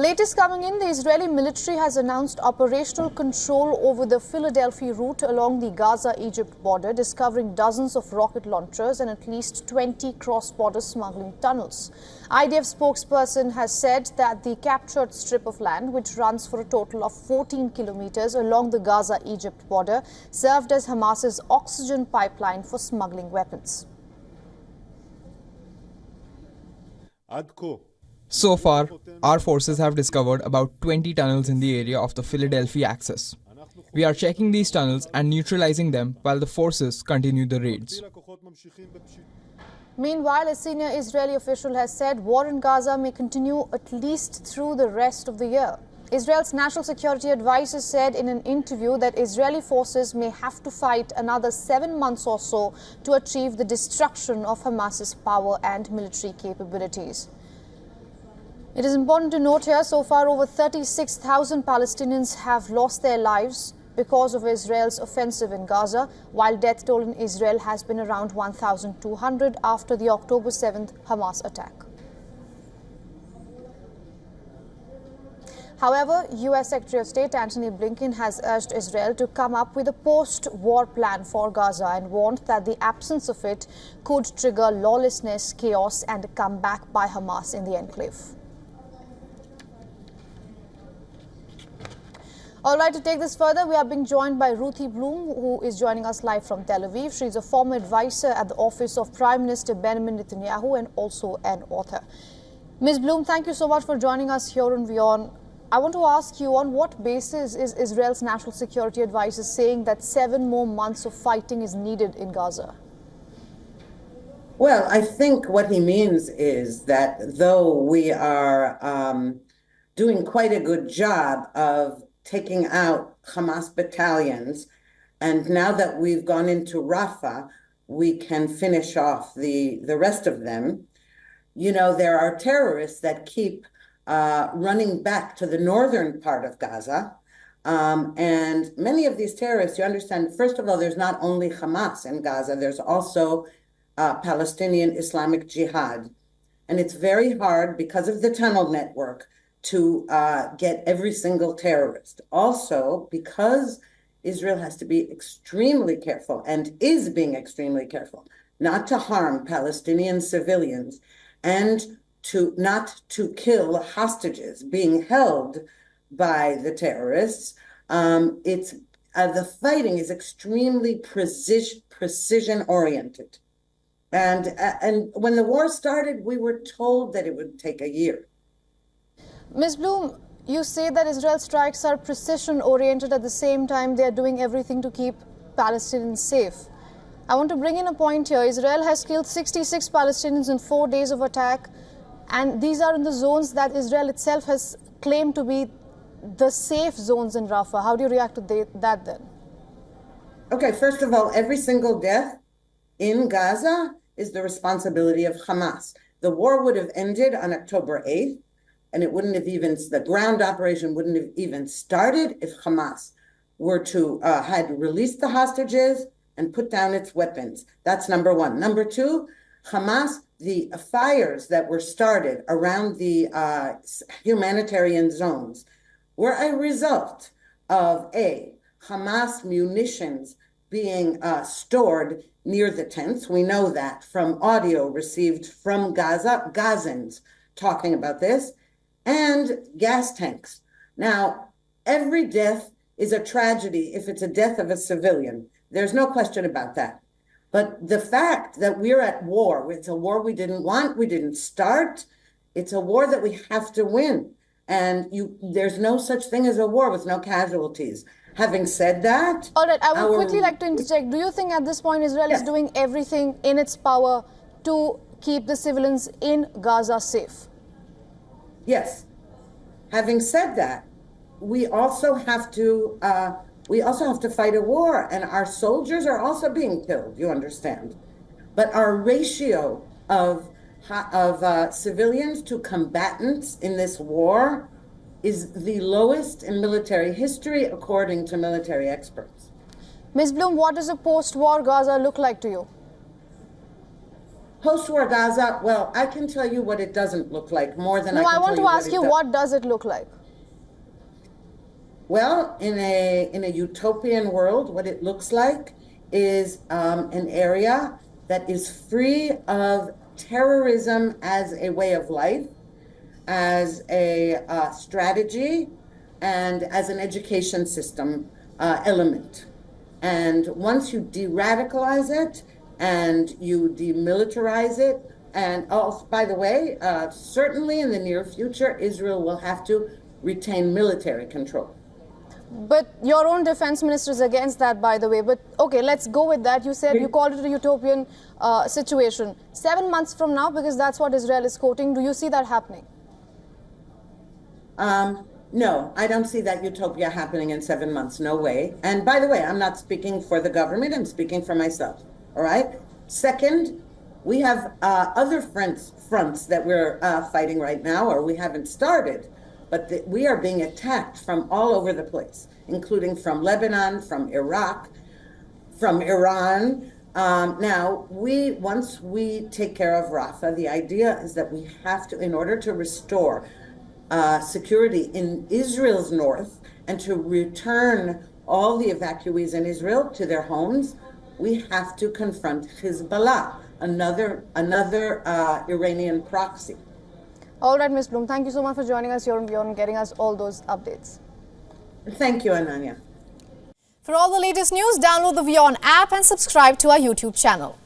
Latest coming in, the Israeli military has announced operational control over the Philadelphia route along the Gaza-Egypt border, discovering dozens of rocket launchers and at least 20 cross-border smuggling tunnels. IDF spokesperson has said that the captured strip of land, which runs for a total of 14 kilometers along the Gaza-Egypt border, served as Hamas's oxygen pipeline for smuggling weapons. So far, our forces have discovered about 20 tunnels in the area of the Philadelphia axis. We are checking these tunnels and neutralizing them while the forces continue the raids. Meanwhile, a senior Israeli official has said war in Gaza may continue at least through the rest of the year. Israel's national security advisor said in an interview that Israeli forces may have to fight another 7 months or so to achieve the destruction of Hamas's power and military capabilities. It is important to note here, so far over 36,000 Palestinians have lost their lives because of Israel's offensive in Gaza, while death toll in Israel has been around 1,200 after the October 7th Hamas attack. However, U.S. Secretary of State Antony Blinken has urged Israel to come up with a post-war plan for Gaza and warned that the absence of it could trigger lawlessness, chaos and a comeback by Hamas in the Enclave. All right, to take this further, we are being joined by Ruthie Bloom, who is joining us live from Tel Aviv. She is a former advisor at the office of Prime Minister Benjamin Netanyahu and also an author. Ms. Bloom, thank you so much for joining us here on WION. I want to ask you, on what basis is Israel's national security advisor saying that 7 more months of fighting is needed in Gaza? Well, I think what he means is that though we are doing quite a good job of taking out Hamas battalions, and now that we've gone into Rafah, we can finish off the rest of them. You know, there are terrorists that keep running back to the northern part of Gaza, and many of these terrorists, you understand, first of all, there's not only Hamas in Gaza, there's also Palestinian Islamic Jihad, and it's very hard because of the tunnel network to get every single terrorist. Also, because Israel has to be extremely careful and is being extremely careful not to harm Palestinian civilians and not to kill hostages being held by the terrorists. The fighting is extremely precision oriented. And when the war started, we were told that it would take a year. Ms. Bloom, you say that Israel's strikes are precision-oriented. At the same time, they are doing everything to keep Palestinians safe. I want to bring in a point here. Israel has killed 66 Palestinians in 4 days of attack, and these are in the zones that Israel itself has claimed to be the safe zones in Rafah. How do you react to that then? Okay, first of all, every single death in Gaza is the responsibility of Hamas. The war would have ended on October 8th. And it wouldn't have even, the ground operation wouldn't have even started if Hamas were to, had released the hostages and put down its weapons. That's number one. Number two, Hamas, the fires that were started around the humanitarian zones were a result of Hamas munitions being stored near the tents. We know that from audio received from Gaza, Gazans talking about this, and gas tanks. Now, every death is a tragedy if it's a death of a civilian. There's no question about that. But the fact that we're at war, it's a war we didn't want, we didn't start, it's a war that we have to win. And there's no such thing as a war with no casualties. Having said that... All right, I would quickly like to interject. Do you think at this point Israel is doing everything in its power to keep the civilians in Gaza safe? Yes. Having said that, we also have to fight a war, and our soldiers are also being killed. You understand? But our ratio of civilians to combatants in this war is the lowest in military history, according to military experts. Ms. Bloom, what does a post-war Gaza look like to you? Post-war Gaza, well, I can tell you what it doesn't look like more than No, I I can want tell to you ask you, what does it look like? Well, in a utopian world, what it looks like is an area that is free of terrorism as a way of life, as a strategy, and as an education system element. And once you de-radicalize it and you demilitarize it, and also, by the way, certainly in the near future, Israel will have to retain military control. But your own defense minister is against that, by the way. But okay, let's go with that. You said you called it a utopian situation. 7 months from now, because that's what Israel is quoting, do you see that happening? No, I don't see that utopia happening in 7 months. No way. And by the way, I'm not speaking for the government. I'm speaking for myself. All right. Second, we have other fronts that we're fighting right now, or we haven't started, but we are being attacked from all over the place, including from Lebanon, from Iraq, from Iran. Now, once we take care of Rafah, the idea is that we have to, in order to restore security in Israel's north and to return all the evacuees in Israel to their homes, we have to confront Hezbollah, another Iranian proxy. All right, Ms. Bloom, thank you so much for joining us here on WION and getting us all those updates. Thank you, Ananya. For all the latest news, download the WION app and subscribe to our YouTube channel.